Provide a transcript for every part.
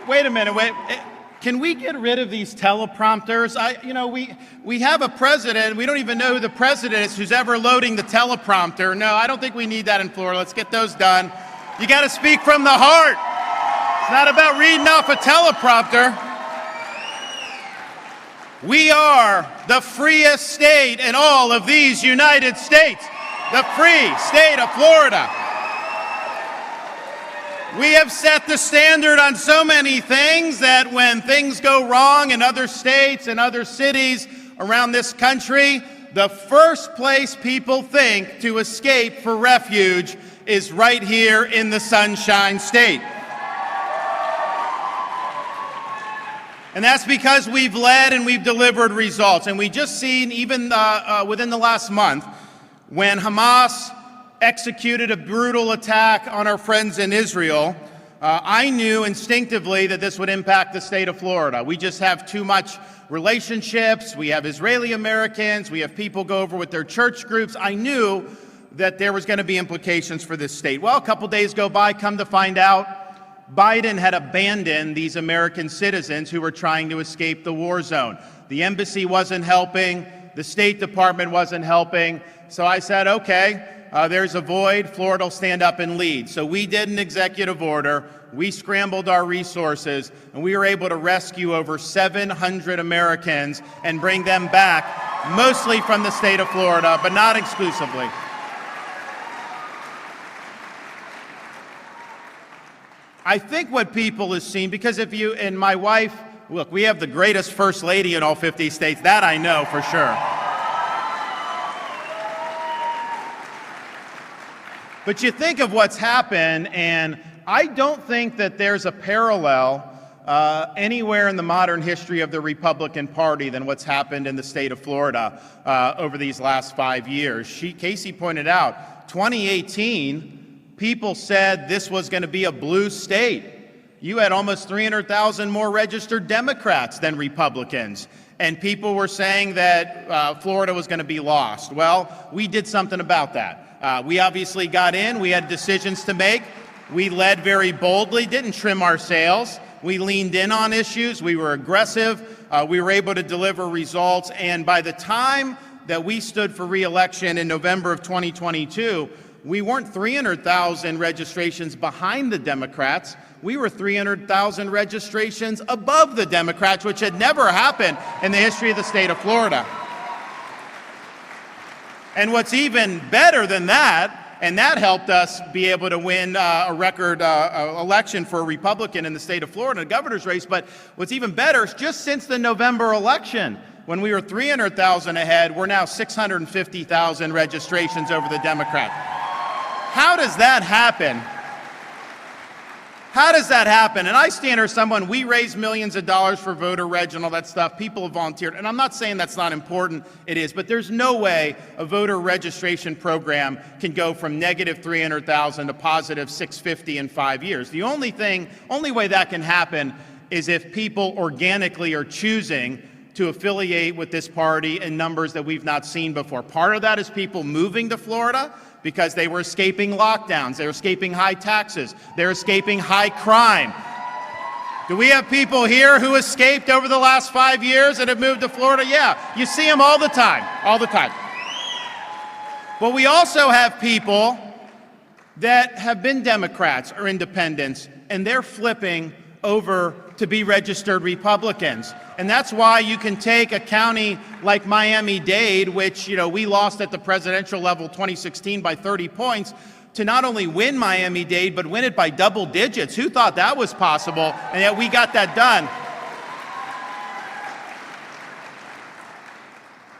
Wait a minute. Can we get rid of these teleprompters? We have a president. We don't even know who the president is who's ever loading the teleprompter. No, I don't think we need that in Florida. Let's get those done. You got to speak from the heart. It's not about reading off a teleprompter. We are the freest state in all of these United States. The free state of Florida. We have set the standard on so many things that when things go wrong in other states and other cities around this country, the first place people think to escape for refuge is right here in the Sunshine State. And that's because we've led and we've delivered results. And we just seen even within the last month when Hamas executed a brutal attack on our friends in Israel, I knew instinctively that this would impact the state of Florida. We just have too much relationships. We have Israeli Americans. We have people go over with their church groups. I knew that there was going to be implications for this state. Well, a couple days go by, come to find out, Biden had abandoned these American citizens who were trying to escape the war zone. The embassy wasn't helping. The State Department wasn't helping. So I said, okay, there's a void. Florida will stand up and lead. So we did an executive order. We scrambled our resources, and we were able to rescue over 700 Americans and bring them back, mostly from the state of Florida, but not exclusively. I think what people have seen, because if you and my wife, look, we have the greatest first lady in all 50 states. That I know for sure. But you think of what's happened, and I don't think that there's a parallel anywhere in the modern history of the Republican Party than what's happened in the state of Florida over these last 5 years. Casey pointed out, 2018, people said this was going to be a blue state. You had almost 300,000 more registered Democrats than Republicans. And people were saying that Florida was going to be lost. Well, we did something about that. We obviously got in. We had decisions to make. We led very boldly, didn't trim our sails. We leaned in on issues. We were aggressive. We were able to deliver results. And by the time that we stood for re-election in November of 2022, we weren't 300,000 registrations behind the Democrats. We were 300,000 registrations above the Democrats, which had never happened in the history of the state of Florida. And what's even better than that, and that helped us be able to win a record election for a Republican in the state of Florida, a governor's race, but what's even better is just since the November election, when we were 300,000 ahead, we're now 650,000 registrations over the Democrats. How does that happen? How does that happen? And I stand here, someone, we raise millions of dollars for voter reg and all that stuff. People have volunteered. And I'm not saying that's not important. It is. But there's no way a voter registration program can go from negative 300,000 to positive 650 in 5 years. The only way that can happen is if people organically are choosing to affiliate with this party in numbers that we've not seen before. Part of that is people moving to Florida because they were escaping lockdowns, they were escaping high taxes, they're escaping high crime. Do we have people here who escaped over the last 5 years and have moved to Florida? Yeah, you see them all the time, all the time. But we also have people that have been Democrats or independents, and they're flipping over to be registered Republicans. And that's why you can take a county like Miami-Dade, which, we lost at the presidential level 2016 by 30 points, to not only win Miami-Dade, but win it by double digits. Who thought that was possible? And yet we got that done.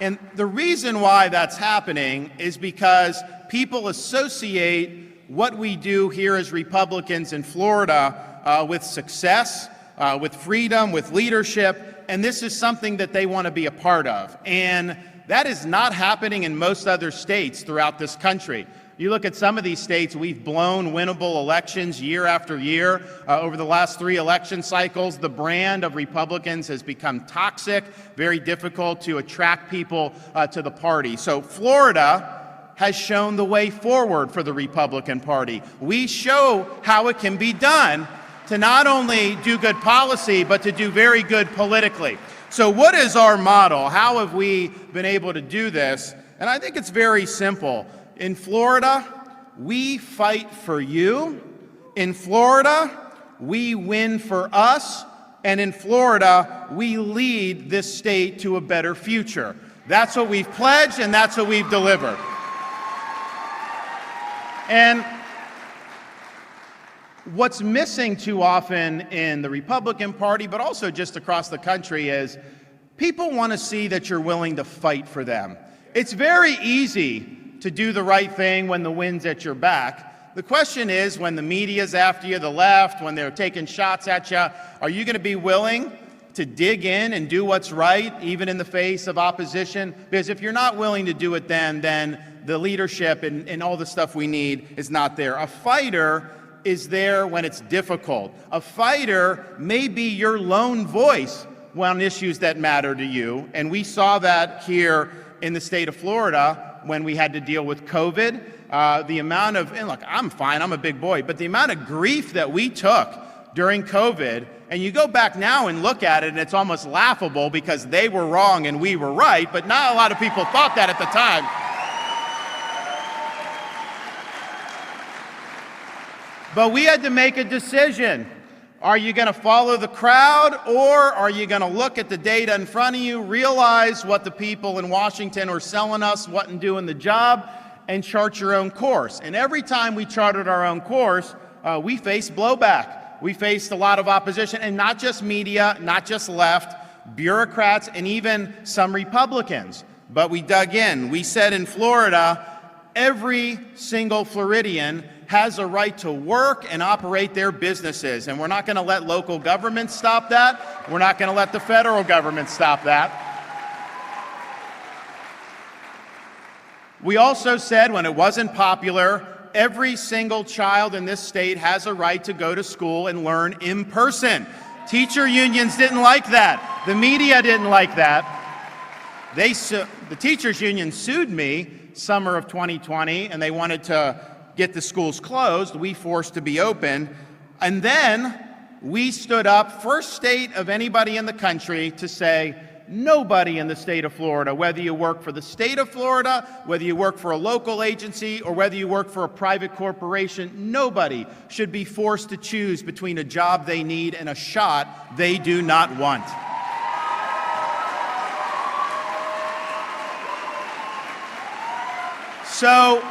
And the reason why that's happening is because people associate what we do here as Republicans in Florida with success, with freedom, with leadership, and this is something that they want to be a part of. And that is not happening in most other states throughout this country. You look at some of these states, we've blown winnable elections year after year. Over the last 3 election cycles, the brand of Republicans has become toxic, very difficult to attract people to the party. So Florida has shown the way forward for the Republican Party. We show how it can be done. to not only do good policy, but to do very good politically. So what is our model? How have we been able to do this? And I think it's very simple. In Florida, we fight for you. In Florida, we win for us. And in Florida, we lead this state to a better future. That's what we've pledged, and that's what we've delivered. And what's missing too often in the Republican Party, but also just across the country, is people want to see that you're willing to fight for them. It's very easy to do the right thing when the wind's at your back. The question is, when the media's after you, the left, when they're taking shots at you, are you going to be willing to dig in and do what's right, even in the face of opposition? Because if you're not willing to do it then the leadership and all the stuff we need is not there. A fighter is there when it's difficult. A fighter may be your lone voice on issues that matter to you, and we saw that here in the state of Florida when we had to deal with COVID. The amount of, and look, I'm fine, I'm a big boy, but the amount of grief that we took during COVID, and you go back now and look at it, and it's almost laughable because they were wrong and we were right, but not a lot of people thought that at the time. But we had to make a decision. Are you going to follow the crowd, or are you going to look at the data in front of you, realize what the people in Washington are selling us, wasn't doing the job, and chart your own course? And every time we charted our own course, we faced blowback. We faced a lot of opposition, and not just media, not just left, bureaucrats, and even some Republicans. But we dug in. We said in Florida, every single Floridian has a right to work and operate their businesses. And we're not going to let local governments stop that. We're not going to let the federal government stop that. We also said, when it wasn't popular, every single child in this state has a right to go to school and learn in person. Teacher unions didn't like that. The media didn't like that. The teachers union sued me summer of 2020, and they wanted to get the schools closed. We forced to be open. And then we stood up, first state of anybody in the country, to say, nobody in the state of Florida, whether you work for the state of Florida, whether you work for a local agency, or whether you work for a private corporation, nobody should be forced to choose between a job they need and a shot they do not want. So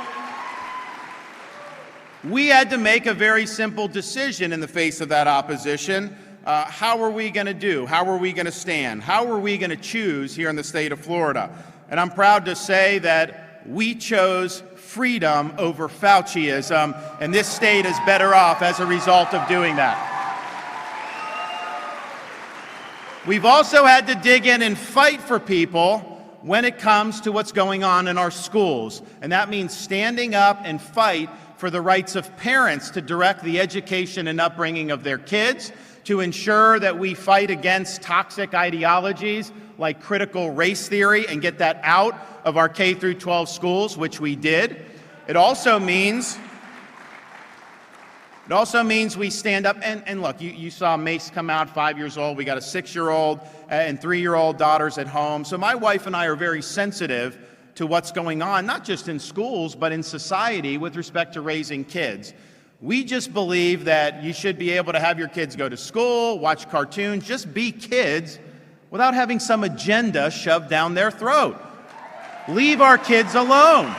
we had to make a very simple decision in the face of that opposition. How are we going to do? How are we going to stand? How are we going to choose here in the state of Florida? And I'm proud to say that we chose freedom over Fauciism, and this state is better off as a result of doing that. We've also had to dig in and fight for people when it comes to what's going on in our schools. And that means standing up and fight for the rights of parents to direct the education and upbringing of their kids, to ensure that we fight against toxic ideologies like critical race theory and get that out of our K through 12 schools, which we did. It also means we stand up and look, you saw Mace come out, 5 years old. We got a 6-year-old and 3-year-old daughters at home. So my wife and I are very sensitive to what's going on, not just in schools, but in society with respect to raising kids. We just believe that you should be able to have your kids go to school, watch cartoons, just be kids without having some agenda shoved down their throat. Leave our kids alone.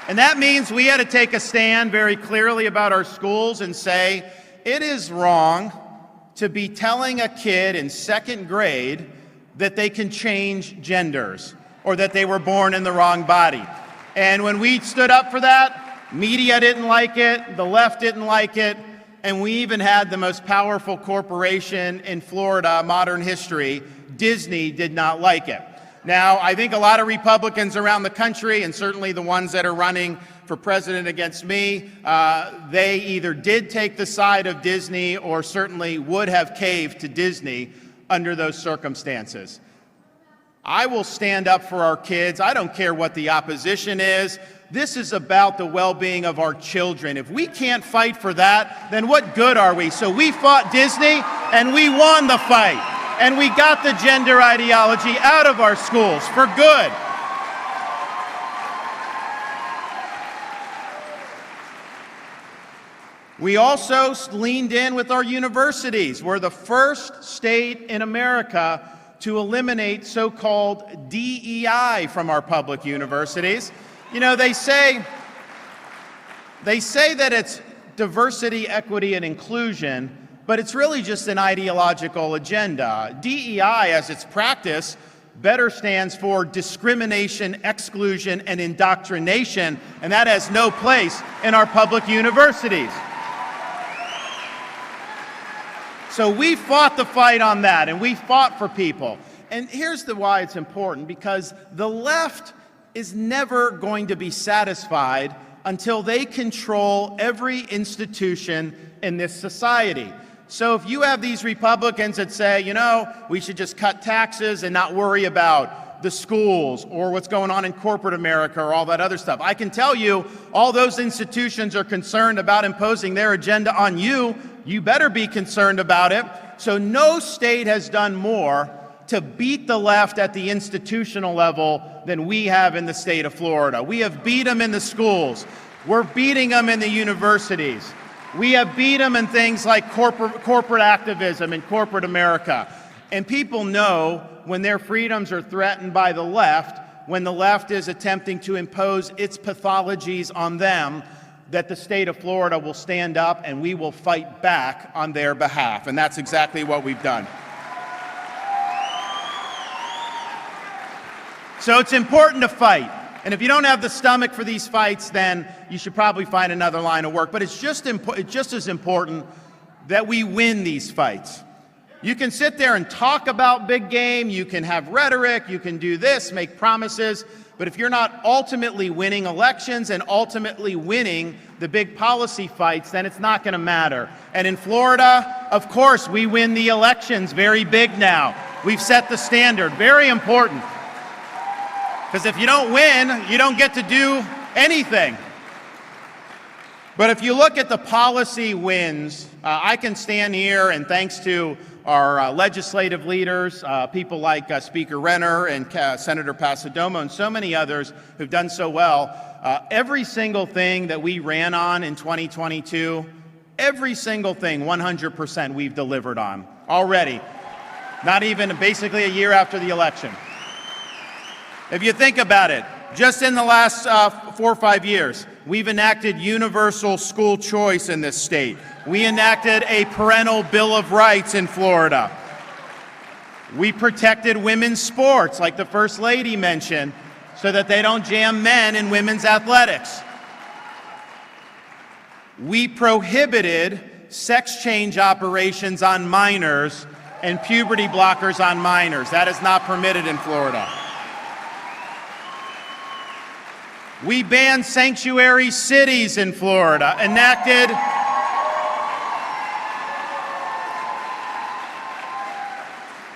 And that means we had to take a stand very clearly about our schools and say, it is wrong to be telling a kid in 2nd grade that they can change genders or that they were born in the wrong body. And when we stood up for that, media didn't like it, the left didn't like it, and we even had the most powerful corporation in Florida, modern history, Disney, did not like it. Now, I think a lot of Republicans around the country, and certainly the ones that are running for president against me, they either did take the side of Disney or certainly would have caved to Disney under those circumstances. I will stand up for our kids. I don't care what the opposition is. This is about the well-being of our children. If we can't fight for that, then what good are we? So we fought Disney, and we won the fight. And we got the gender ideology out of our schools for good. We also leaned in with our universities. We're the first state in America to eliminate so-called DEI from our public universities. You know, they say that it's diversity, equity, and inclusion, but it's really just an ideological agenda. DEI, as it's practiced, better stands for discrimination, exclusion, and indoctrination, and that has no place in our public universities. So we fought the fight on that, and we fought for people. And here's why it's important, because the left is never going to be satisfied until they control every institution in this society. So if you have these Republicans that say, you know, we should just cut taxes and not worry about the schools or what's going on in corporate America or all that other stuff, I can tell you all those institutions are concerned about imposing their agenda on you. You better be concerned about it. So no state has done more to beat the left at the institutional level than we have in the state of Florida. We have beat them in the schools. We're beating them in the universities. We have beat them in things like corporate activism in corporate America. And people know when their freedoms are threatened by the left, when the left is attempting to impose its pathologies on them, that the state of Florida will stand up and we will fight back on their behalf. And that's exactly what we've done. So it's important to fight. And if you don't have the stomach for these fights, then you should probably find another line of work. But it's just as important that we win these fights. You can sit there and talk about big game, you can have rhetoric, you can do this, make promises, but if you're not ultimately winning elections and ultimately winning the big policy fights, then it's not going to matter. And in Florida, of course, we win the elections very big now. We've set the standard, very important. Because if you don't win, you don't get to do anything. But if you look at the policy wins, I can stand here and thanks to our legislative leaders, people like Speaker Renner and Senator Pasadomo and so many others who've done so well, every single thing that we ran on in 2022, every single thing, 100% we've delivered on already. Not even basically a year after the election. If you think about it, just in the last 4 or 5 years, we've enacted universal school choice in this state. We enacted a parental bill of rights in Florida. We protected women's sports, like the First Lady mentioned, so that they don't jam men in women's athletics. We prohibited sex change operations on minors and puberty blockers on minors. That is not permitted in Florida. We banned sanctuary cities in Florida,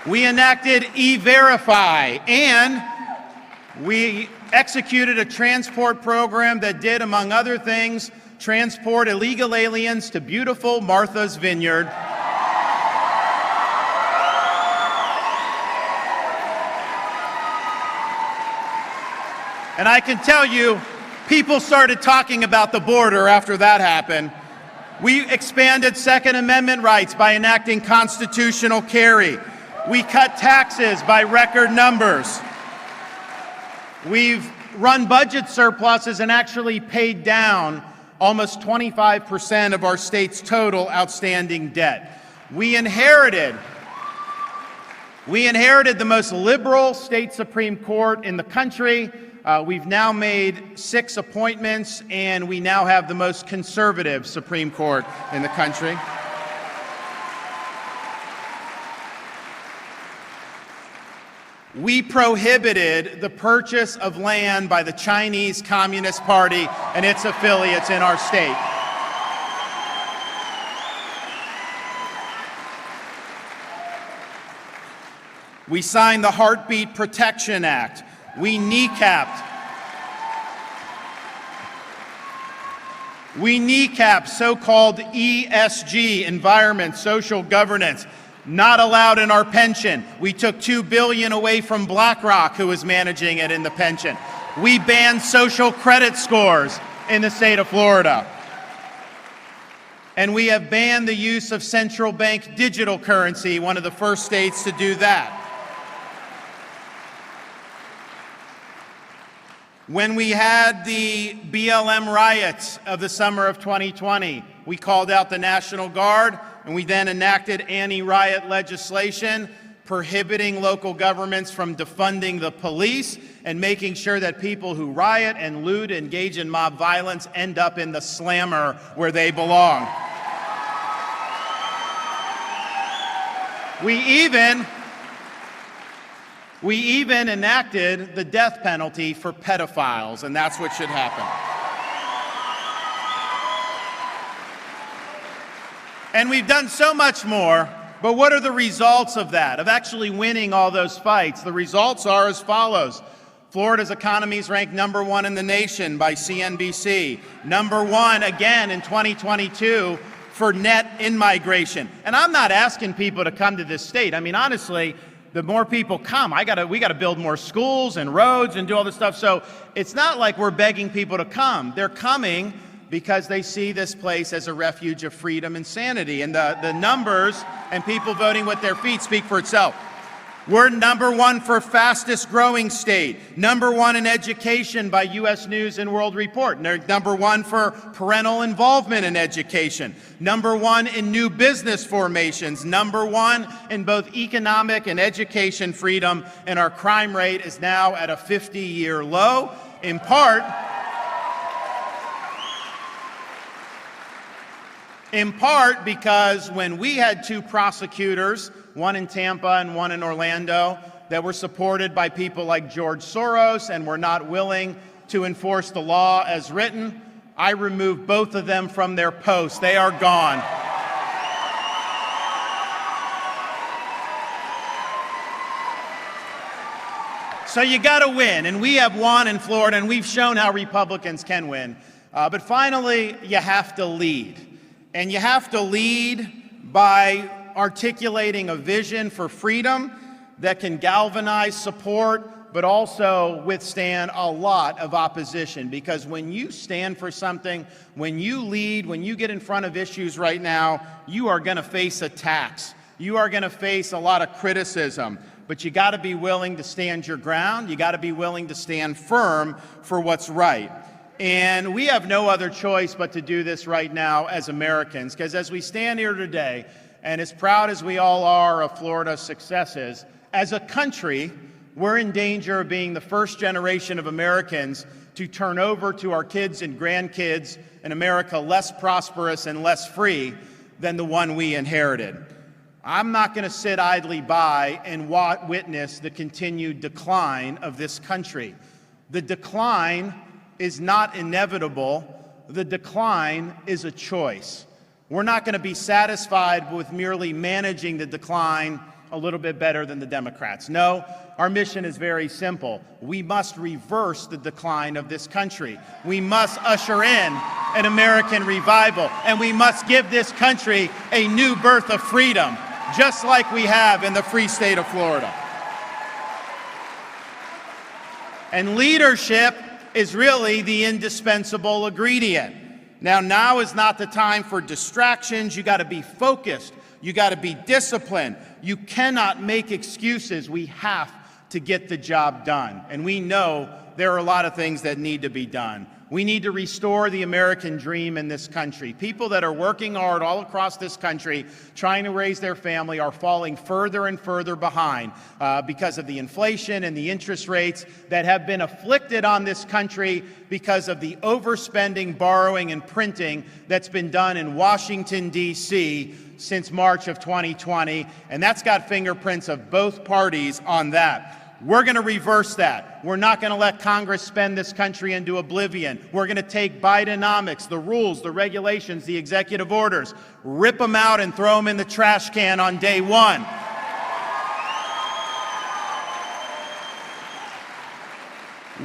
we enacted E-Verify, and we executed a transport program that did, among other things, transport illegal aliens to beautiful Martha's Vineyard. And I can tell you, people started talking about the border after that happened. We expanded Second Amendment rights by enacting constitutional carry. We cut taxes by record numbers. We've run budget surpluses and actually paid down almost 25% of our state's total outstanding debt. We inherited the most liberal state Supreme Court in the country. We've now made 6 appointments, and we now have the most conservative Supreme Court in the country. We prohibited the purchase of land by the Chinese Communist Party and its affiliates in our state. We signed the Heartbeat Protection Act. We kneecapped so-called ESG, environment, social governance, not allowed in our pension. We took $2 billion away from BlackRock, who was managing it in the pension. We banned social credit scores in the state of Florida. And we have banned the use of central bank digital currency, one of the first states to do that. When we had the BLM riots of the summer of 2020, we called out the National Guard, and we then enacted anti-riot legislation prohibiting local governments from defunding the police and making sure that people who riot and loot, engage in mob violence, end up in the slammer where they belong. We even enacted the death penalty for pedophiles, and that's what should happen. And we've done so much more, but what are the results of that, of actually winning all those fights? The results are as follows. Florida's economy is ranked #1 in the nation by CNBC. #1 again in 2022 for net in-migration. And I'm not asking people to come to this state. I mean, honestly, the more people come, we got to build more schools and roads and do all this stuff. So it's not like we're begging people to come. They're coming because they see this place as a refuge of freedom and sanity. And the numbers and people voting with their feet speak for itself. We're #1 for fastest growing state, #1 in education by U.S. News and World Report, #1 for parental involvement in education, #1 in new business formations, #1 in both economic and education freedom, and our crime rate is now at a 50-year low, in part because when we had 2 prosecutors, one in Tampa and one in Orlando, that were supported by people like George Soros and were not willing to enforce the law as written, I removed both of them from their posts. They are gone. So you got to win, and we have won in Florida, and we've shown how Republicans can win. But finally, you have to lead. And you have to lead by articulating a vision for freedom that can galvanize support, but also withstand a lot of opposition. Because when you stand for something, when you lead, when you get in front of issues right now, you are going to face attacks. You are going to face a lot of criticism. But you got to be willing to stand your ground. You got to be willing to stand firm for what's right. And we have no other choice but to do this right now as Americans, because as we stand here today, and as proud as we all are of Florida's successes, as a country, we're in danger of being the first generation of Americans to turn over to our kids and grandkids an America less prosperous and less free than the one we inherited. I'm not going to sit idly by and witness the continued decline of this country. The decline is not inevitable. The decline is a choice. We're not going to be satisfied with merely managing the decline a little bit better than the Democrats. No, our mission is very simple. We must reverse the decline of this country. We must usher in an American revival, and we must give this country a new birth of freedom, just like we have in the free state of Florida. And leadership is really the indispensable ingredient. Now is not the time for distractions. You got to be focused. You got to be disciplined. You cannot make excuses. We have to get the job done. And we know there are a lot of things that need to be done. We need to restore the American dream in this country. People that are working hard all across this country, trying to raise their family, are falling further and further behind because of the inflation and the interest rates that have been afflicted on this country because of the overspending, borrowing, and printing that's been done in Washington, D.C. since March of 2020. And that's got fingerprints of both parties on that. We're going to reverse that. We're not going to let Congress spend this country into oblivion. We're going to take Bidenomics, the rules, the regulations, the executive orders, rip them out and throw them in the trash can on day one.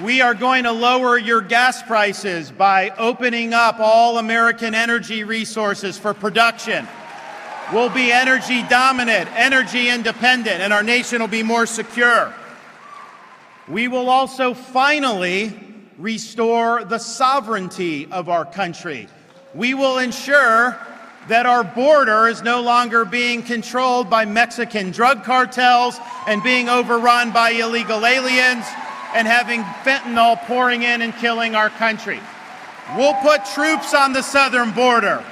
We are going to lower your gas prices by opening up all American energy resources for production. We'll be energy dominant, energy independent, and our nation will be more secure. We will also finally restore the sovereignty of our country. We will ensure that our border is no longer being controlled by Mexican drug cartels and being overrun by illegal aliens and having fentanyl pouring in and killing our country. We'll put troops on the southern border.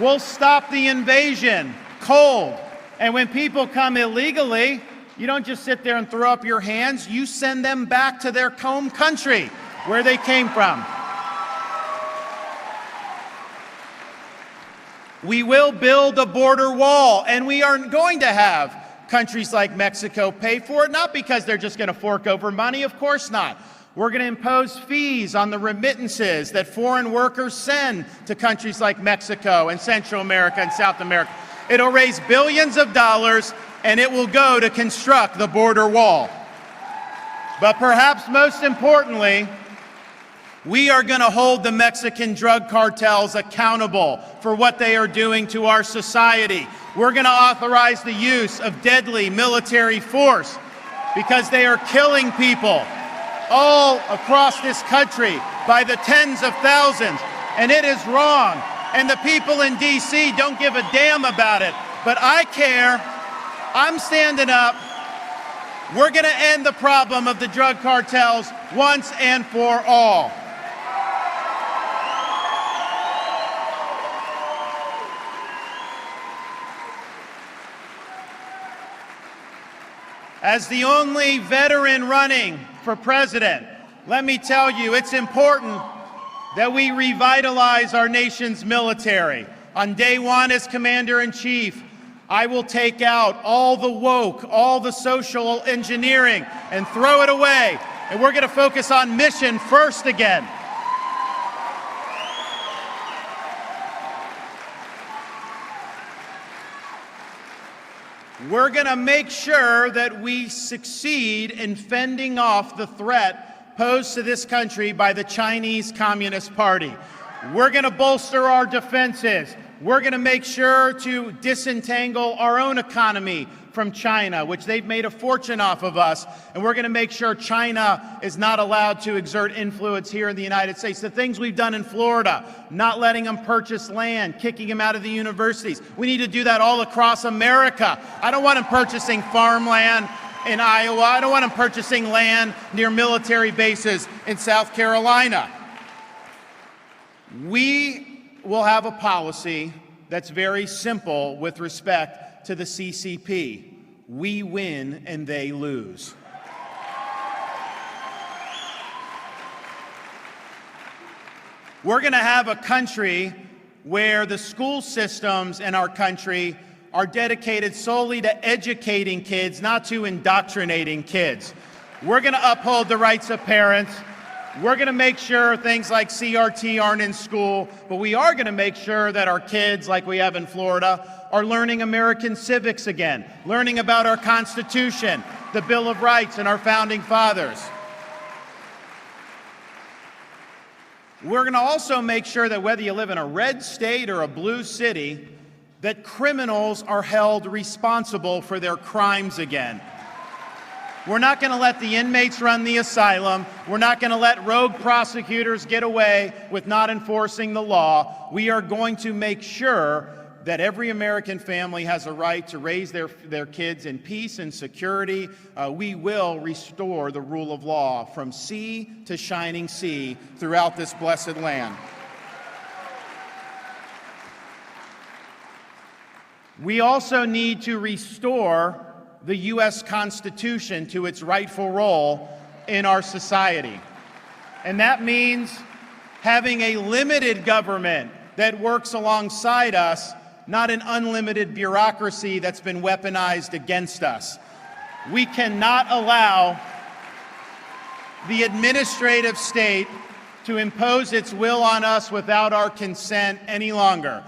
We'll stop the invasion cold. And when people come illegally, you don't just sit there and throw up your hands. You send them back to their home country where they came from. We will build a border wall, and we are going to have countries like Mexico pay for it, not because they're just going to fork over money, of course not. We're going to impose fees on the remittances that foreign workers send to countries like Mexico and Central America and South America. It'll raise billions of dollars, and it will go to construct the border wall. But perhaps most importantly, we are going to hold the Mexican drug cartels accountable for what they are doing to our society. We're going to authorize the use of deadly military force because they are killing people all across this country by the tens of thousands. And it is wrong. And the people in D.C. don't give a damn about it. But I care. I'm standing up. We're going to end the problem of the drug cartels once and for all. As the only veteran running for president, let me tell you, it's important that we revitalize our nation's military. On day one as commander-in-chief, I will take out all the woke, all the social engineering, and throw it away. And we're going to focus on mission first again. We're going to make sure that we succeed in fending off the threat posed to this country by the Chinese Communist Party. We're going to bolster our defenses. We're going to make sure to disentangle our own economy from China, which they've made a fortune off of us. And we're going to make sure China is not allowed to exert influence here in the United States. The things we've done in Florida, not letting them purchase land, kicking them out of the universities. We need to do that all across America. I don't want them purchasing farmland in Iowa. I don't want them purchasing land near military bases in South Carolina. We will have a policy that's very simple with respect to the CCP. We win and they lose. We're going to have a country where the school systems in our country are dedicated solely to educating kids, not to indoctrinating kids. We're going to uphold the rights of parents. We're going to make sure things like CRT aren't in school, but we are going to make sure that our kids, like we have in Florida, are learning American civics again, learning about our Constitution, the Bill of Rights, and our founding fathers. We're going to also make sure that whether you live in a red state or a blue city, that criminals are held responsible for their crimes again. We're not going to let the inmates run the asylum. We're not going to let rogue prosecutors get away with not enforcing the law. We are going to make sure that every American family has a right to raise their kids in peace and security. We will restore the rule of law from sea to shining sea throughout this blessed land. We also need to restore the U.S. Constitution to its rightful role in our society. And that means having a limited government that works alongside us, not an unlimited bureaucracy that's been weaponized against us. We cannot allow the administrative state to impose its will on us without our consent any longer.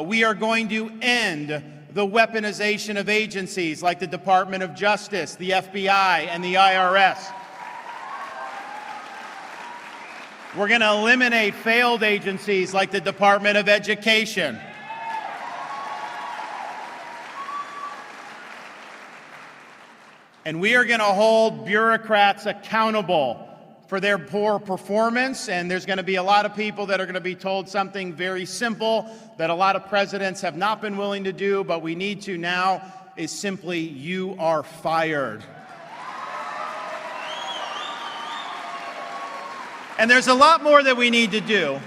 We are going to end the weaponization of agencies like the Department of Justice, the FBI, and the IRS. We're going to eliminate failed agencies like the Department of Education. And we are going to hold bureaucrats accountable for their poor performance, and there's going to be a lot of people that are going to be told something very simple that a lot of presidents have not been willing to do, but we need to now, is simply, you are fired. And there's a lot more that we need to do,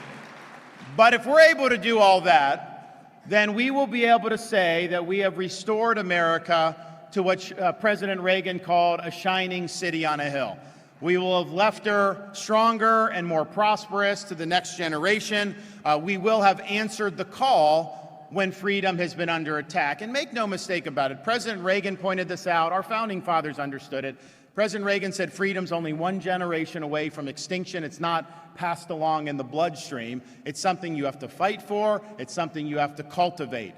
but if we're able to do all that, then we will be able to say that we have restored America to what President Reagan called a shining city on a hill. We will have left her stronger and more prosperous to the next generation. We will have answered the call when freedom has been under attack. And make no mistake about it, President Reagan pointed this out. Our founding fathers understood it. President Reagan said freedom's only one generation away from extinction. It's not passed along in the bloodstream. It's something you have to fight for. It's something you have to cultivate.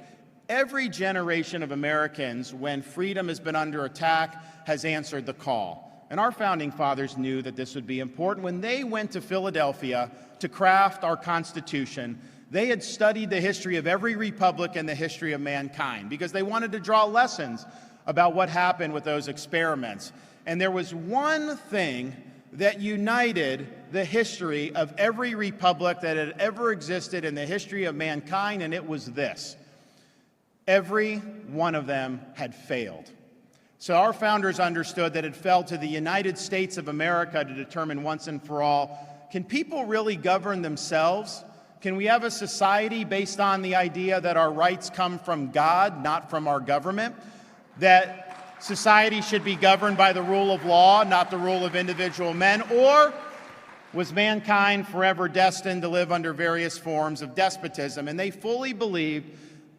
Every generation of Americans, when freedom has been under attack, has answered the call. And our founding fathers knew that this would be important. When they went to Philadelphia to craft our Constitution, they had studied the history of every republic and the history of mankind because they wanted to draw lessons about what happened with those experiments. And there was one thing that united the history of every republic that had ever existed in the history of mankind, and it was this: every one of them had failed. So our founders understood that it fell to the United States of America to determine once and for all, can people really govern themselves? Can we have a society based on the idea that our rights come from God, not from our government? That society should be governed by the rule of law, not the rule of individual men? Or was mankind forever destined to live under various forms of despotism? And they fully believed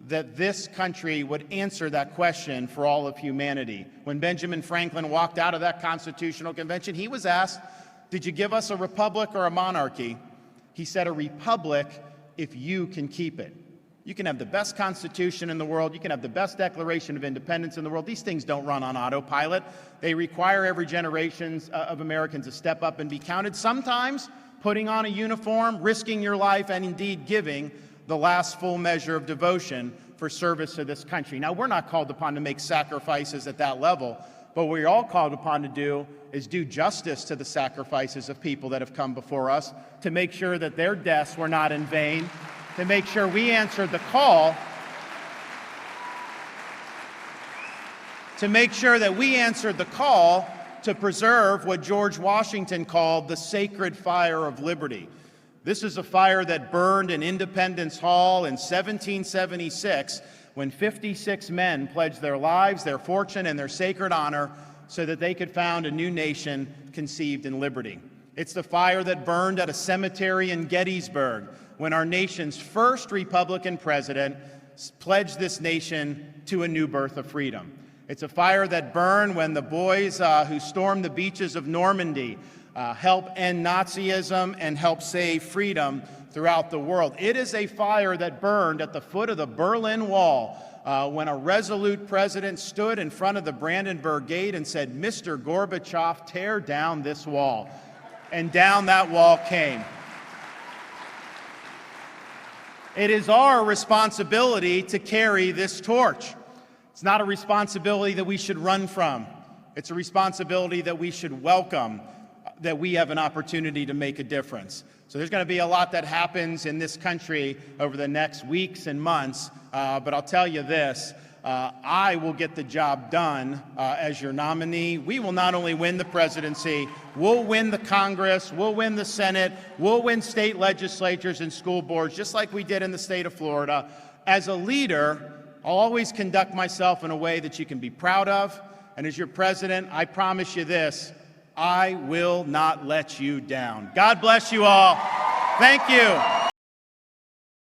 that this country would answer that question for all of humanity. When Benjamin Franklin walked out of that Constitutional Convention, he was asked, "Did you give us a republic or a monarchy?" He said, "A republic if you can keep it." You can have the best Constitution in the world. You can have the best Declaration of Independence in the world. These things don't run on autopilot. They require every generation of Americans to step up and be counted, sometimes putting on a uniform, risking your life, and indeed giving the last full measure of devotion for service to this country. Now, we're not called upon to make sacrifices at that level, but what we're all called upon to do is do justice to the sacrifices of people that have come before us, to make sure that their deaths were not in vain, to make sure we answered the call, to preserve what George Washington called the sacred fire of liberty. This is a fire that burned in Independence Hall in 1776 when 56 men pledged their lives, their fortune, and their sacred honor so that they could found a new nation conceived in liberty. It's the fire that burned at a cemetery in Gettysburg when our nation's first Republican president pledged this nation to a new birth of freedom. It's a fire that burned when the boys who stormed the beaches of Normandy help end Nazism and help save freedom throughout the world. It is a fire that burned at the foot of the Berlin Wall when a resolute president stood in front of the Brandenburg Gate and said, "Mr. Gorbachev, tear down this wall." And down that wall came. It is our responsibility to carry this torch. It's not a responsibility that we should run from. It's a responsibility that we should welcome, that we have an opportunity to make a difference. So there's going to be a lot that happens in this country over the next weeks and months, but I'll tell you this, I will get the job done as your nominee. We will not only win the presidency, we'll win the Congress, we'll win the Senate, we'll win state legislatures and school boards, just like we did in the state of Florida. As a leader, I'll always conduct myself in a way that you can be proud of, and as your president, I promise you this, I will not let you down. God bless you all. Thank you.